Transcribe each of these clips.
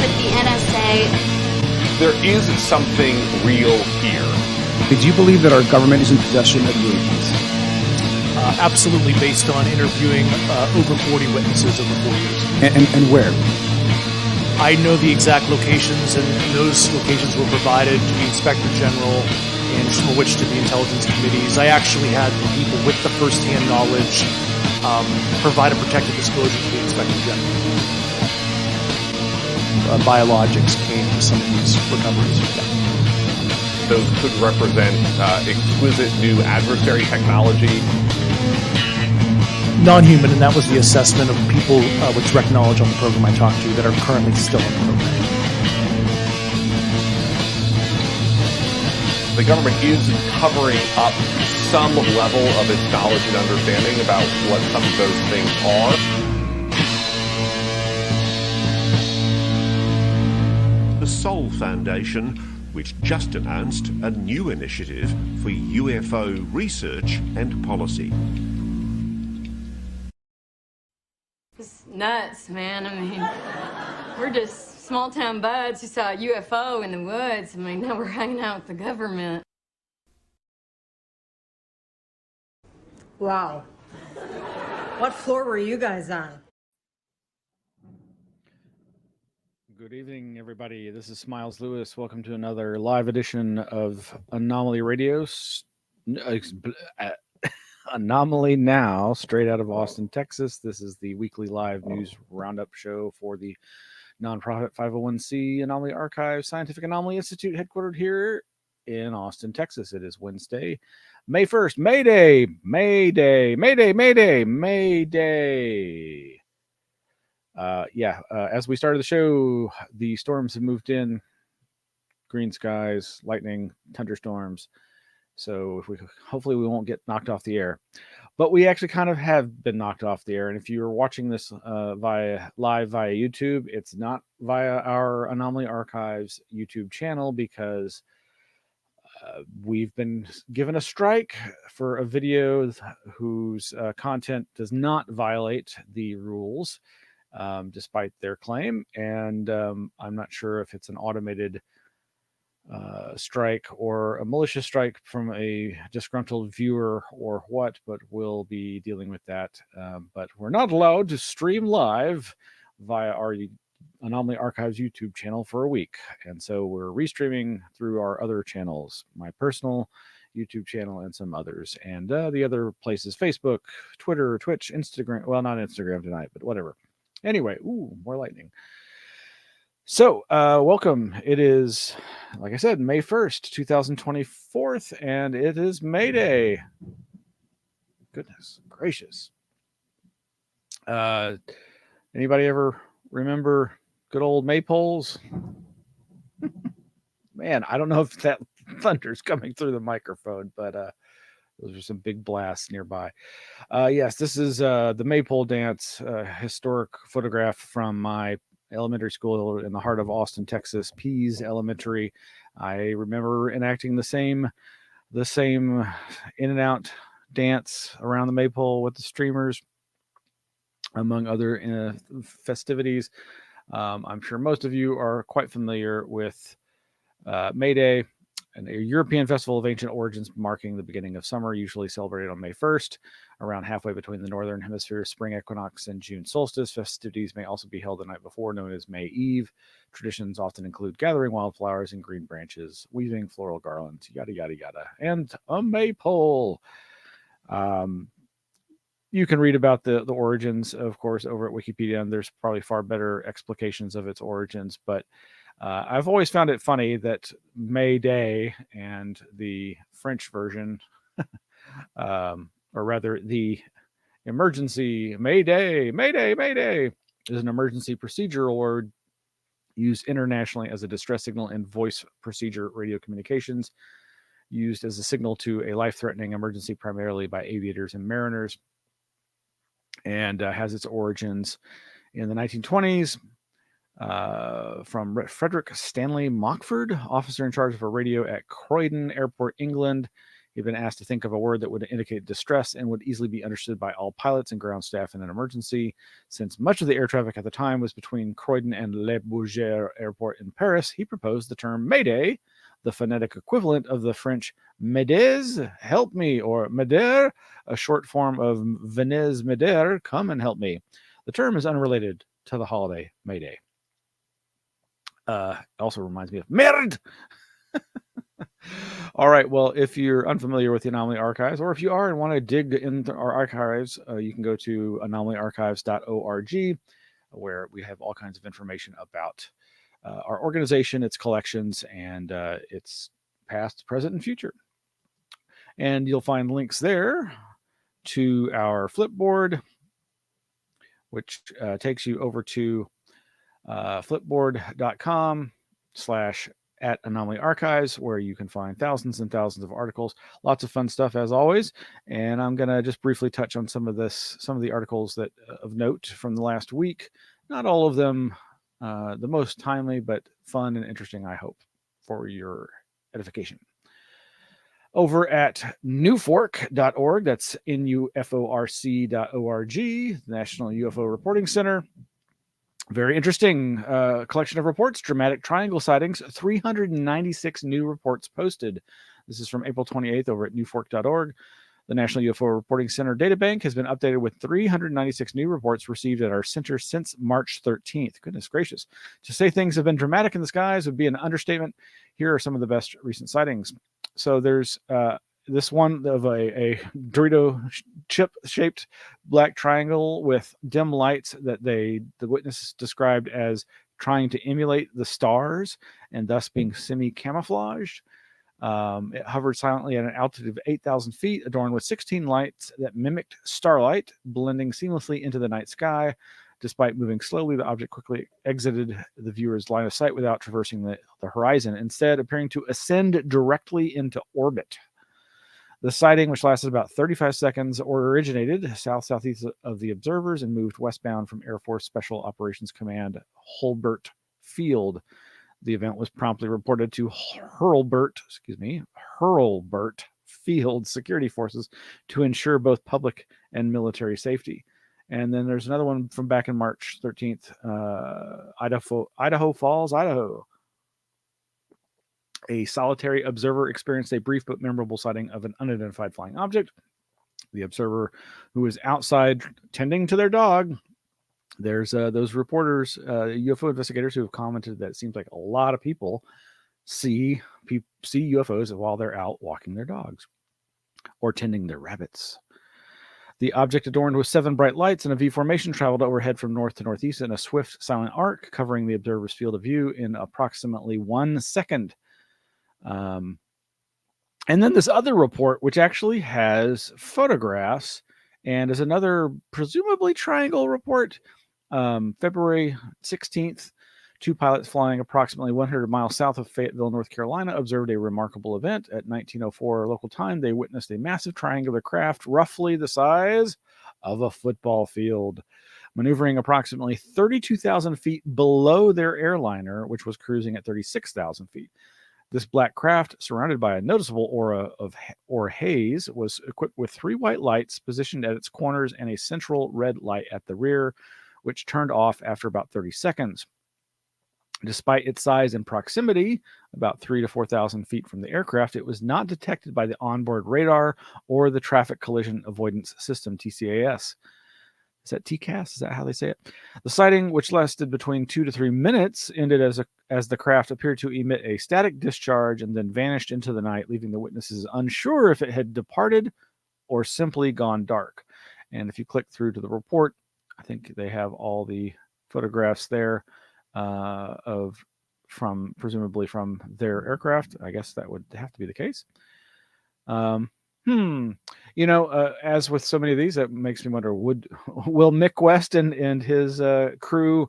with the NSA. There is something real here. Did you believe that our government is in possession of UAPs? Absolutely, based on interviewing over 40 witnesses over 4 years. And where? I know the exact locations, and those locations were provided to the Inspector General and from which to the intelligence committees. I actually had the people with the first-hand knowledge provide a protected disclosure to the Inspector General. Biologics came to some of these recoveries. Yeah. Those could represent exquisite new adversary technology. Non-human, and that was the assessment of people with direct knowledge on the program I talked to that are currently still in the program. The government is covering up some level of its knowledge and understanding about what some of those things are. The Soul Foundation, which just announced a new initiative for UFO research and policy. It's nuts, man. I mean, we're just small-town buds who saw a UFO in the woods. I mean, now we're hanging out with the government. Wow. What floor were you guys on? Good evening, everybody. This is Smiles Lewis. Welcome to another live edition of Anomaly Radio. Anomaly Now, straight out of Austin, Texas. This is the weekly live news roundup show for the nonprofit 501c Anomaly Archives Scientific Anomaly Institute, headquartered here in Austin, Texas. It is Wednesday, May 1st. May Day, May Day, May Day, May Day, May Day. As we started the show, the storms have moved in. Green skies, lightning, thunderstorms. So hopefully we won't get knocked off the air. But we actually kind of have been knocked off the air. And if you're watching this live via YouTube, it's not via our Anomaly Archives YouTube channel because we've been given a strike for a video whose content does not violate the rules, despite their claim. And I'm not sure if it's an automated strike or a malicious strike from a disgruntled viewer or what, but we'll be dealing with that. But we're not allowed to stream live via our Anomaly Archives YouTube channel for a week. And so we're restreaming through our other channels, my personal YouTube channel and some others. And the other places, Facebook, Twitter, Twitch, Instagram. Well, not Instagram tonight, but whatever. Anyway, more lightning. So, welcome. It is, like I said, May 1st, 2024, and it is May Day. Goodness gracious. Anybody ever remember good old maypoles? Man, I don't know if that thunder's coming through the microphone, but those are some big blasts nearby. Yes, this is the maypole dance, historic photograph from my elementary school in the heart of Austin, Texas, Pease Elementary. I remember enacting the same in and out dance around the maypole with the streamers, among other festivities. I'm sure most of you are quite familiar with May Day, a European festival of ancient origins marking the beginning of summer, usually celebrated on May 1st, around halfway between the northern hemisphere spring equinox and June solstice. Festivities may also be held the night before, known as May Eve. Traditions often include gathering wildflowers and green branches, weaving floral garlands, yada, yada, yada, and a maypole. You can read about the origins, of course, over at Wikipedia, and there's probably far better explications of its origins, but I've always found it funny that May Day and the French version, or rather the emergency May Day, May Day, May Day, is an emergency procedural word used internationally as a distress signal in voice procedure radio communications, used as a signal to a life-threatening emergency primarily by aviators and mariners, and has its origins in the 1920s. From Frederick Stanley Mockford, officer in charge of a radio at Croydon Airport, England. He'd been asked to think of a word that would indicate distress and would easily be understood by all pilots and ground staff in an emergency. Since much of the air traffic at the time was between Croydon and Le Bourget Airport in Paris, he proposed the term Mayday, the phonetic equivalent of the French M'aides, help me, or M'aider, a short form of Venez m'aider, come and help me. The term is unrelated to the holiday Mayday. Also reminds me of merde. All right. Well, if you're unfamiliar with the Anomaly Archives, or if you are and want to dig into our archives, you can go to anomalyarchives.org, where we have all kinds of information about our organization, its collections, and its past, present, and future. And you'll find links there to our Flipboard, which takes you over to flipboard.com/@Anomaly Archives, where you can find thousands and thousands of articles. Lots of fun stuff as always. And I'm going to just briefly touch on some of the articles that of note from the last week. Not all of them the most timely, but fun and interesting, I hope, for your edification. Over at newfork.org, that's nuforc.org, National UFO Reporting Center. Very interesting collection of reports. Dramatic triangle sightings. 396 new reports posted. This is from April 28th over at newfork.org. The National UFO Reporting Center databank has been updated with 396 new reports received at our center since March 13th. Goodness gracious. To say things have been dramatic in the skies would be an understatement. Here are some of the best recent sightings. So there's this one of a Dorito chip-shaped black triangle with dim lights that the witnesses described as trying to emulate the stars and thus being semi-camouflaged. It hovered silently at an altitude of 8,000 feet, adorned with 16 lights that mimicked starlight, blending seamlessly into the night sky. Despite moving slowly, the object quickly exited the viewer's line of sight without traversing the horizon, instead appearing to ascend directly into orbit. The sighting, which lasted about 35 seconds, originated southeast of the observers and moved westbound from Air Force Special Operations Command Hurlburt Field. The event was promptly reported to Hurlburt Field security forces to ensure both public and military safety. And then there's another one from back in March 13th, Idaho Falls, Idaho. A solitary observer experienced a brief but memorable sighting of an unidentified flying object. The observer, who was outside tending to their dog, there's those reporters, UFO investigators who have commented that it seems like a lot of people see UFOs while they're out walking their dogs or tending their rabbits. The object, adorned with 7 bright lights in a V formation, traveled overhead from north to northeast in a swift, silent arc, covering the observer's field of view in approximately 1 second. And then this other report, which actually has photographs and is another presumably triangle report. February 16th, 2 pilots flying approximately 100 miles south of Fayetteville, North Carolina, observed a remarkable event. At 19:04 local time, they witnessed a massive triangular craft roughly the size of a football field, maneuvering approximately 32,000 feet below their airliner, which was cruising at 36,000 feet. This black craft, surrounded by a noticeable aura of haze, was equipped with 3 white lights positioned at its corners and a central red light at the rear, which turned off after about 30 seconds. Despite its size and proximity, about 3,000 to 4,000 feet from the aircraft, it was not detected by the onboard radar or the Traffic Collision Avoidance System, TCAS. Is that TCAS? Is that how they say it? The sighting, which lasted between 2 to 3 minutes, ended as the craft appeared to emit a static discharge and then vanished into the night, leaving the witnesses unsure if it had departed or simply gone dark. And if you click through to the report, I think they have all the photographs there presumably from their aircraft. I guess that would have to be the case. As with so many of these, that makes me wonder: will Mick West and his crew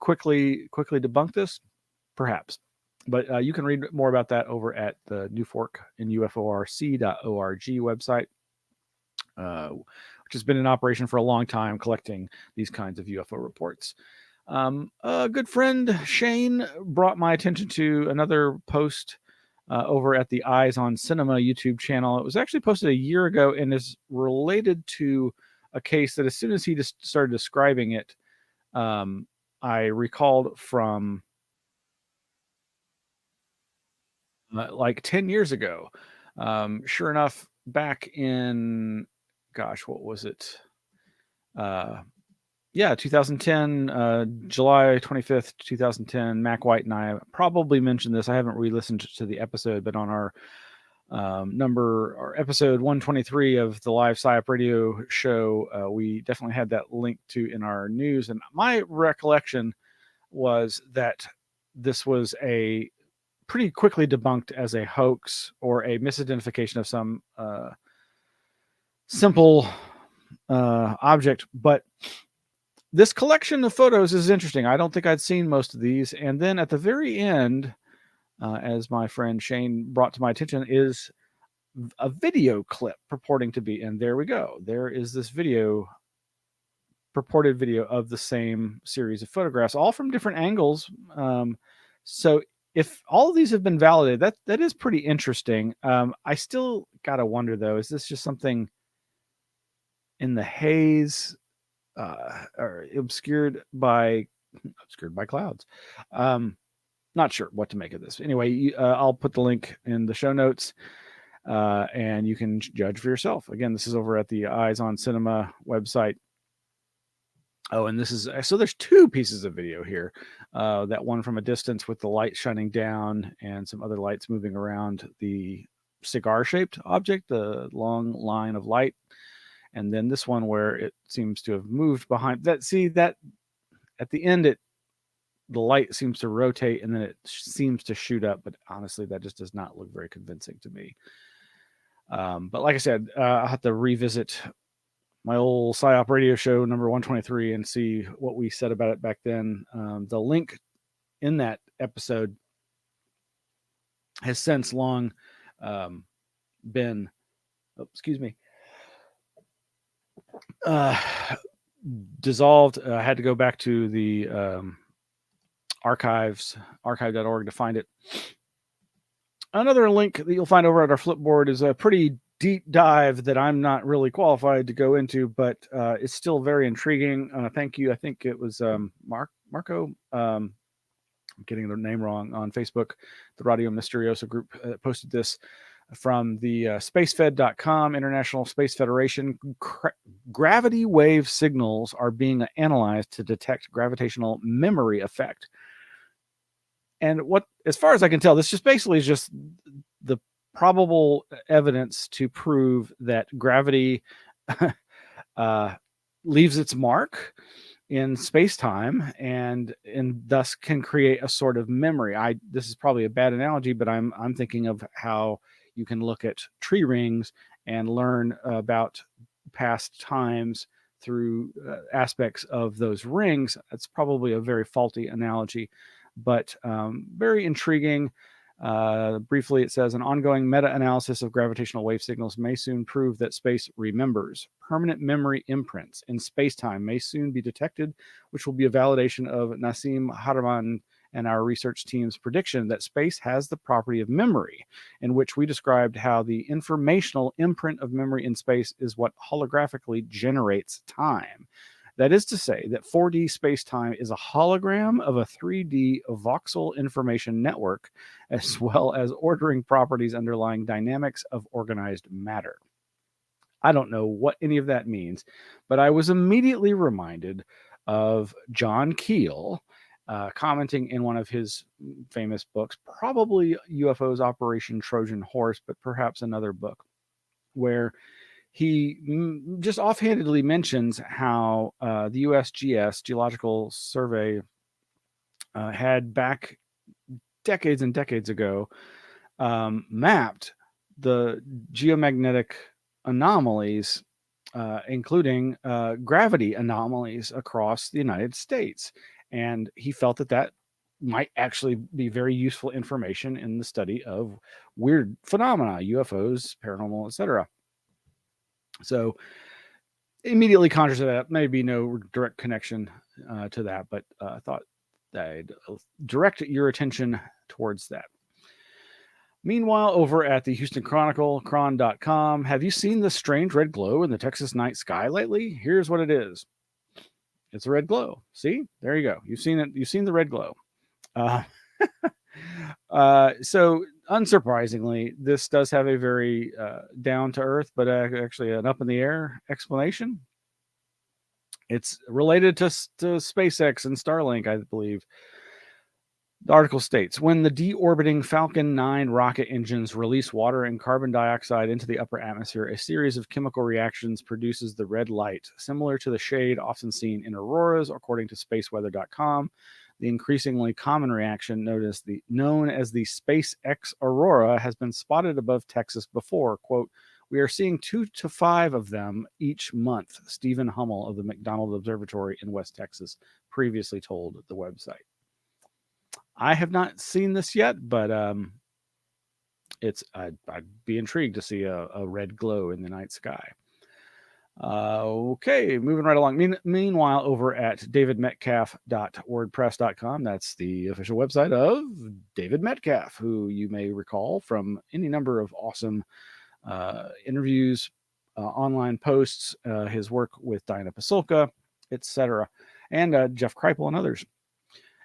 quickly debunk this? Perhaps, but you can read more about that over at the Newfork and UFORC.org website, which has been in operation for a long time, collecting these kinds of UFO reports. A good friend, Shane, brought my attention to another post over at the Eyes on Cinema YouTube channel. It was actually posted a year ago and is related to a case that as soon as he just started describing it, I recalled from like 10 years ago. Sure enough, back in, gosh, what was it? 2010, July 25th, 2010, Mac White and I probably mentioned this. I haven't re-listened to the episode, but on our episode 123 of the live PsyOp radio show, we definitely had that link to in our news. And my recollection was that this was a pretty quickly debunked as a hoax or a misidentification of some simple object. But this collection of photos is interesting. I don't think I'd seen most of these. And then at the very end, as my friend Shane brought to my attention, is a video clip purporting to be, and there we go. There is this purported video of the same series of photographs, all from different angles. So if all of these have been validated, that is pretty interesting. I still gotta wonder though, is this just something in the haze, or obscured by clouds? Not sure what to make of this. Anyway, I'll put the link in the show notes, and you can judge for yourself. Again, this is over at the Eyes on Cinema website. Oh, and this is, so there's two pieces of video here. That one from a distance with the light shining down and some other lights moving around the cigar-shaped object, the long line of light. And then this one where it seems to have moved behind that. See that at the end, the light seems to rotate and then it seems to shoot up. But honestly, that just does not look very convincing to me. But like I said, I'll have to revisit my old PsyOp radio show number 123 and see what we said about it back then. The link in that episode has since long been, dissolved. I had to go back to the archive.org to find it. Another link that you'll find over at our Flipboard is a pretty deep dive that I'm not really qualified to go into, but it's still very intriguing. Thank you. I think it was Marco. I'm getting the name wrong on Facebook. The Radio Misterioso group posted this from the spacefed.com, International Space Federation. Gravity wave signals are being analyzed to detect gravitational memory effect. And what, as far as I can tell, this just basically is just the probable evidence to prove that gravity leaves its mark in space-time and thus can create a sort of memory. This is probably a bad analogy, but I'm thinking of how you can look at tree rings and learn about past times through aspects of those rings. That's probably a very faulty analogy, but very intriguing. Briefly, it says an ongoing meta-analysis of gravitational wave signals may soon prove that space remembers. Permanent memory imprints in space-time may soon be detected, which will be a validation of Nassim Haramein and our research team's prediction that space has the property of memory, in which we described how the informational imprint of memory in space is what holographically generates time. That is to say that 4D space-time is a hologram of a 3D voxel information network, as well as ordering properties underlying dynamics of organized matter. I don't know what any of that means, but I was immediately reminded of John Keel commenting in one of his famous books, probably UFOs Operation Trojan Horse, but perhaps another book, where he just offhandedly mentions how the USGS, Geological Survey, had back decades and decades ago mapped the geomagnetic anomalies, including gravity anomalies across the United States. And he felt that might actually be very useful information in the study of weird phenomena, UFOs, paranormal, etc. So immediately conjures that. Maybe no direct connection to that, but I thought I'd direct your attention towards that. Meanwhile, over at the Houston Chronicle, chron.com, have you seen the strange red glow in the Texas night sky lately? Here's what it is. It's a red glow. See? There you go. You've seen it. You've seen the red glow. So unsurprisingly, this does have a very down to earth, but actually an up in the air explanation. It's related to SpaceX and Starlink, I believe. The article states, when the deorbiting Falcon 9 rocket engines release water and carbon dioxide into the upper atmosphere, a series of chemical reactions produces the red light, similar to the shade often seen in auroras, according to spaceweather.com. The increasingly common reaction known as the SpaceX aurora has been spotted above Texas before. Quote, we are seeing 2 to 5 of them each month, Stephen Hummel of the McDonald Observatory in West Texas previously told the website. I have not seen this yet, but I'd be intrigued to see a red glow in the night sky. Okay, moving right along. Meanwhile, over at davidmetcalf.wordpress.com, that's the official website of David Metcalf, who you may recall from any number of awesome interviews, online posts, his work with Diana Pasulka, etc., and Jeff Kripal and others.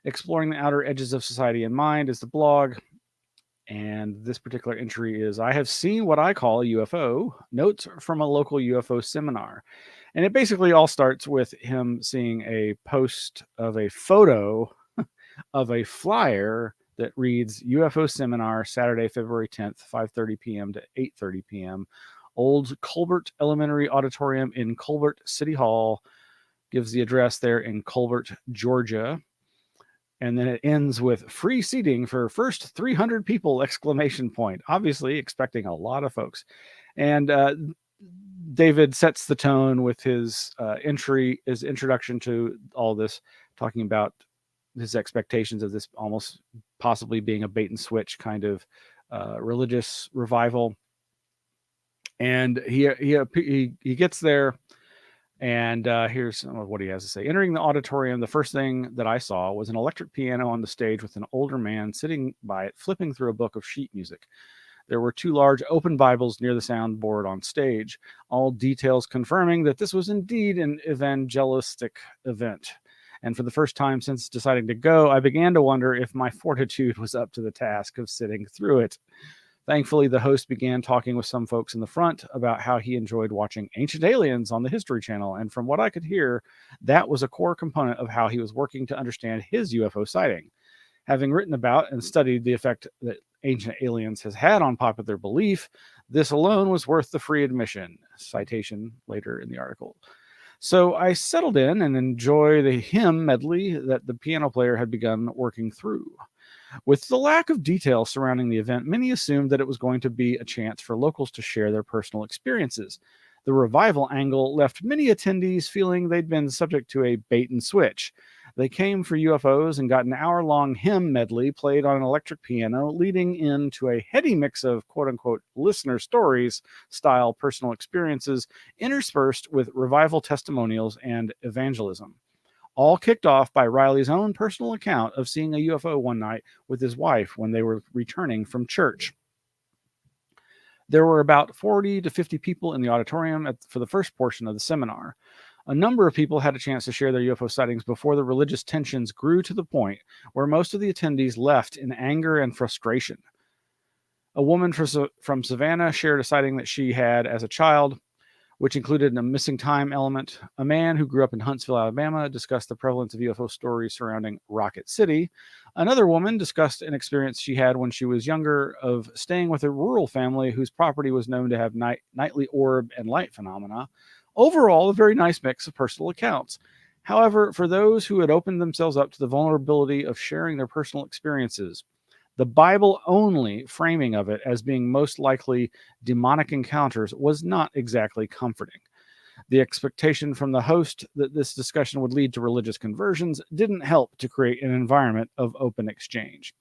Exploring the Outer Edges of Society in Mind is the blog. And this particular entry is, I have seen what I call a UFO, notes from a local UFO seminar. And it basically all starts with him seeing a post of a photo of a flyer that reads UFO seminar, Saturday, February 10th, 5:30 p.m. to 8:30 p.m. Old Colbert Elementary Auditorium in Colbert City Hall. Gives the address there in Colbert, Georgia. And then it ends with free seating for first 300 people, exclamation point. Obviously expecting a lot of folks. And David sets the tone with his introduction to all this, talking about his expectations of this almost possibly being a bait and switch kind of religious revival. And he gets there. And here's some of what he has to say. Entering the auditorium, the first thing that I saw was an electric piano on the stage with an older man sitting by it, flipping through a book of sheet music. There were 2 large open Bibles near the soundboard on stage, all details confirming that this was indeed an evangelistic event. And for the first time since deciding to go, I began to wonder if my fortitude was up to the task of sitting through it. Thankfully, the host began talking with some folks in the front about how he enjoyed watching Ancient Aliens on the History Channel. And from what I could hear, that was a core component of how he was working to understand his UFO sighting. Having written about and studied the effect that Ancient Aliens has had on popular belief, this alone was worth the free admission. Citation later in the article. So I settled in and enjoyed the hymn medley that the piano player had begun working through. With the lack of detail surrounding the event, many assumed that it was going to be a chance for locals to share their personal experiences. The revival angle left many attendees feeling they'd been subject to a bait and switch. They came for UFOs and got an hour-long hymn medley played on an electric piano, leading into a heady mix of quote-unquote listener stories style personal experiences interspersed with revival testimonials and evangelism. All kicked off by Riley's own personal account of seeing a UFO one night with his wife when they were returning from church. There were about 40 to 50 people in the auditorium for the first portion of the seminar. A number of people had a chance to share their UFO sightings before the religious tensions grew to the point where most of the attendees left in anger and frustration. A woman from Savannah shared a sighting that she had as a child, which included a missing time element. A man who grew up in Huntsville, Alabama, discussed the prevalence of UFO stories surrounding Rocket City. Another woman discussed an experience she had when she was younger of staying with a rural family whose property was known to have nightly orb and light phenomena. Overall, a very nice mix of personal accounts. However, for those who had opened themselves up to the vulnerability of sharing their personal experiences, the Bible-only framing of it as being most likely demonic encounters was not exactly comforting. The expectation from the host that this discussion would lead to religious conversions didn't help to create an environment of open exchange.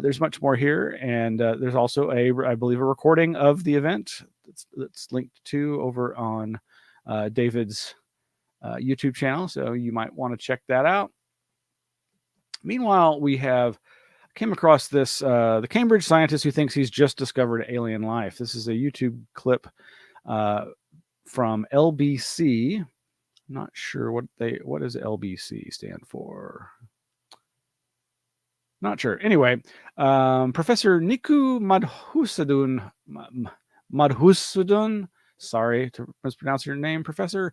There's much more here, and there's also I believe, a recording of the event that's linked to over on David's YouTube channel, so you might want to check that out. Meanwhile, we have came across this, the Cambridge scientist who thinks he's just discovered alien life. This is a YouTube clip from LBC. Not sure what does LBC stand for? Not sure. Anyway, Professor Niku Madhusudun, sorry to mispronounce your name, Professor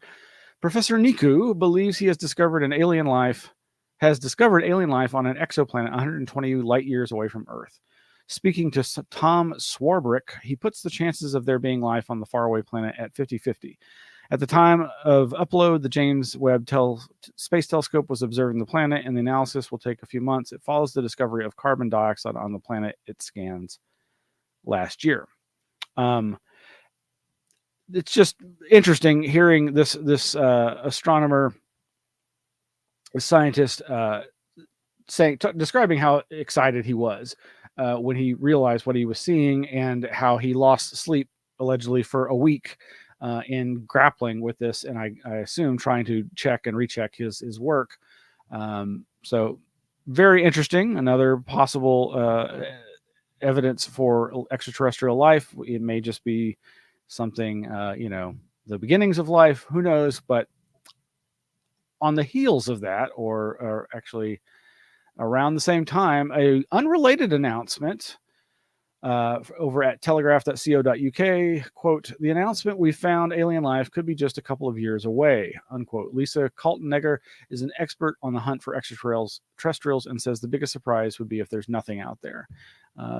Niku believes he has discovered alien life on an exoplanet 120 light years away from Earth. Speaking to Tom Swarbrick, he puts the chances of there being life on the faraway planet at 50-50. At the time of upload, the James Webb Space Telescope was observing the planet, and the analysis will take a few months. It follows the discovery of carbon dioxide on the planet it scans last year. It's just interesting hearing this astronomer, scientist, describing how excited he was when he realized what he was seeing, and how he lost sleep allegedly for a week in grappling with this, and I assume trying to check and recheck his work. So very interesting. Another possible evidence for extraterrestrial life. It may just be something, the beginnings of life. Who knows? But on the heels of that, or actually around the same time, a unrelated announcement over at telegraph.co.uk, quote, "The announcement we found alien life could be just a couple of years away," unquote. Lisa Kaltenegger is an expert on the hunt for extraterrestrials and says the biggest surprise would be if there's nothing out there.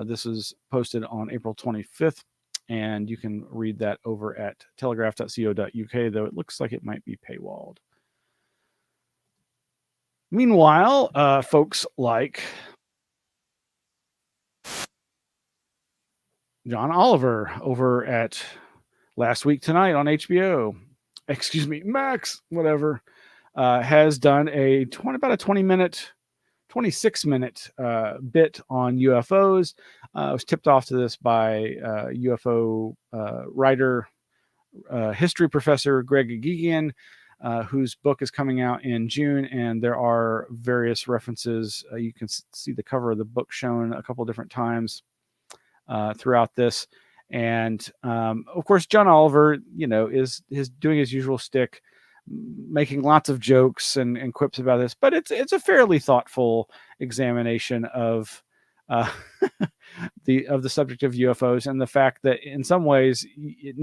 This is posted on April 25th, and you can read that over at telegraph.co.uk, though it looks like it might be paywalled. Meanwhile, folks like John Oliver over at Last Week Tonight on HBO, Max, whatever, has done about a 26-minute bit on UFOs. I was tipped off to this by UFO writer, history professor Greg Gigian, whose book is coming out in June, and there are various references. You can see the cover of the book shown a couple different times throughout this. And of course, John Oliver, is doing his usual stick, making lots of jokes and quips about this, but it's a fairly thoughtful examination of the subject of UFOs, and the fact that in some ways it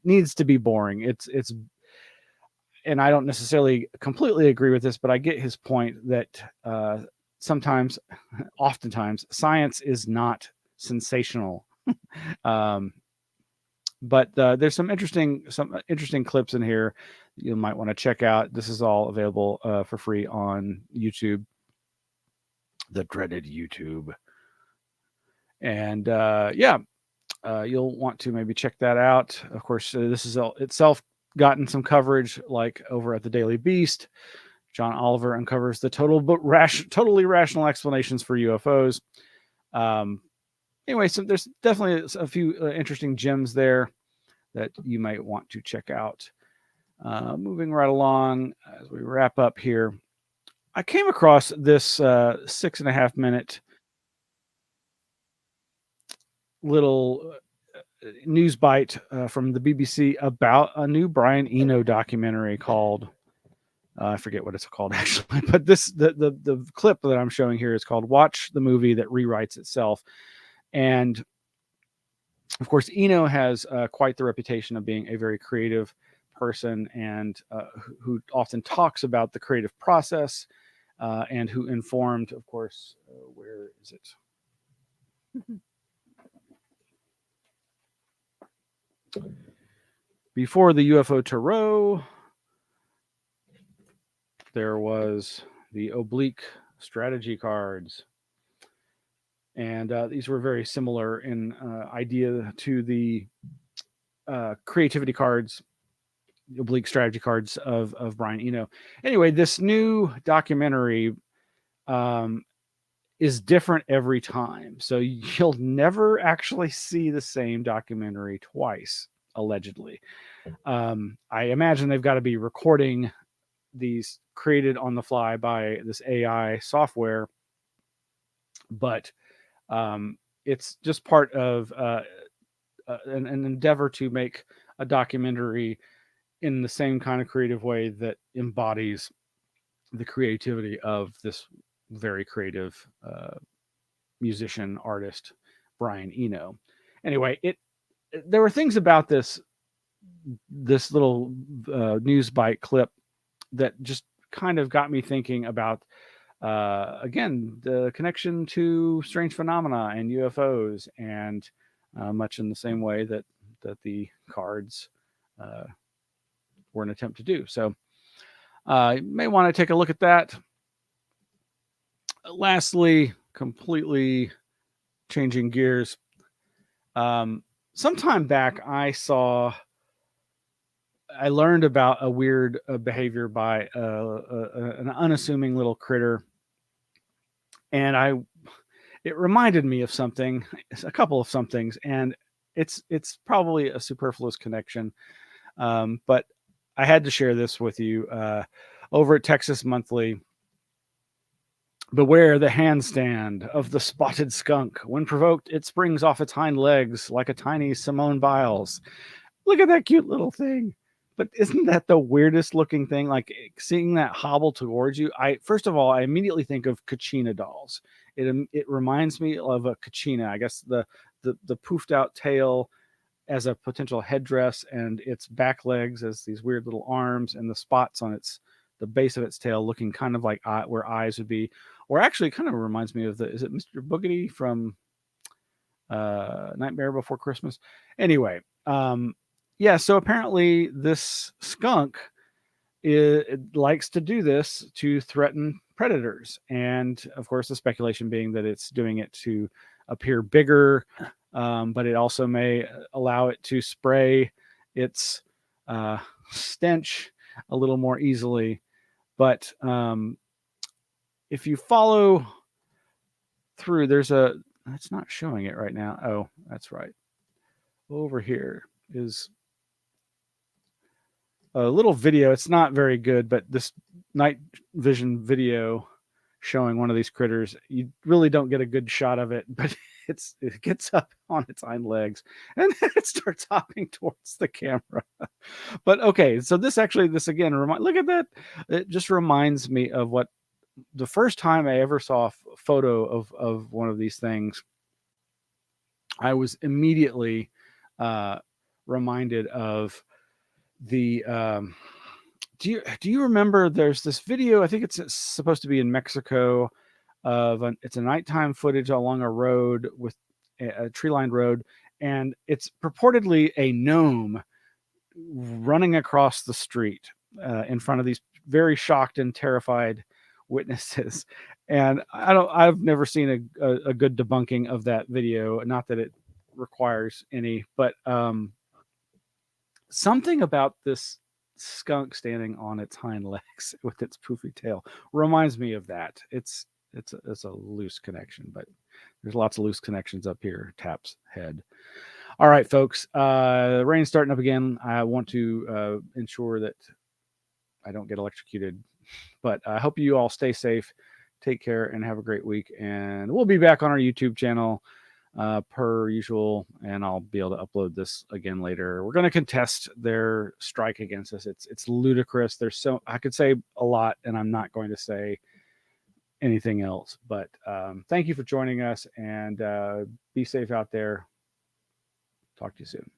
needs to be boring. It's and I don't necessarily completely agree with this, but I get his point that oftentimes science is not sensational. But there's some interesting clips in here you might want to check out. This is all available for free on YouTube, the dreaded YouTube. And you'll want to maybe check that out. Of course, this is itself gotten some coverage, like over at the Daily Beast. John Oliver uncovers the totally rational explanations for UFOs. Anyway, so there's definitely a few interesting gems there that you might want to check out. Moving right along as we wrap up here, I came across this 6.5 minute little news bite from the BBC about a new Brian Eno documentary called, I forget what it's called actually, but the clip that I'm showing here is called "Watch the Movie That Rewrites Itself." And of course, Eno has quite the reputation of being a very creative person, and who often talks about the creative process, and who informed, of course, where is it? Before the UFO Tarot, there was the oblique strategy cards. And these were very similar in idea to the creativity cards, oblique strategy cards of Brian Eno. Anyway, this new documentary is different every time. So you'll never actually see the same documentary twice, allegedly. I imagine they've got to be recording these created on the fly by this AI software but it's just part of an endeavor to make a documentary in the same kind of creative way that embodies the creativity of this very creative musician artist Brian Eno. Anyway, there were things about this little news bite clip that just kind of got me thinking about again the connection to strange phenomena and UFOs, and much in the same way that the cards were an attempt to do. So you may want to take a look at that. Lastly, completely changing gears. Sometime back, I learned about a weird behavior by an unassuming little critter, and it reminded me of something, a couple of somethings, and it's probably a superfluous connection, but I had to share this with you. Over at Texas Monthly, beware the handstand of the spotted skunk. When provoked, it springs off its hind legs like a tiny Simone Biles. Look at that cute little thing. But isn't that the weirdest looking thing? Like seeing that hobble towards you. First of all, I immediately think of Kachina dolls. It reminds me of a Kachina. I guess the poofed out tail as a potential headdress, and its back legs as these weird little arms, and the spots on the base of its tail looking kind of like where eyes would be. Or actually, it kind of reminds me of is it Mr. Boogedy from Nightmare Before Christmas? Anyway, yeah. So apparently, this skunk it likes to do this to threaten predators, and of course, the speculation being that it's doing it to appear bigger, but it also may allow it to spray its stench a little more easily. But if you follow through, it's not showing it right now. Oh, that's right. Over here is a little video. It's not very good, but this night vision video showing one of these critters, you really don't get a good shot of it, but it gets up on its hind legs and then it starts hopping towards the camera. But okay, so this again, look at that. It just reminds me of what the first time I ever saw a photo of one of these things. I was immediately reminded of the do you remember there's this video, I think it's supposed to be in Mexico, it's a nighttime footage along a road with a tree-lined road, and it's purportedly a gnome running across the street in front of these very shocked and terrified witnesses. And I've never seen a good debunking of that video, not that it requires any, but something about this skunk standing on its hind legs with its poofy tail reminds me of that. It's a loose connection, but there's lots of loose connections up here. Tap's head. All right, folks. The rain's starting up again. I want to ensure that I don't get electrocuted, but I hope you all stay safe, take care, and have a great week. And we'll be back on our YouTube channel per usual, and I'll be able to upload this again later. We're going to contest their strike against us. It's ludicrous. I could say a lot, and I'm not going to say anything else. But thank you for joining us, and be safe out there. Talk to you soon.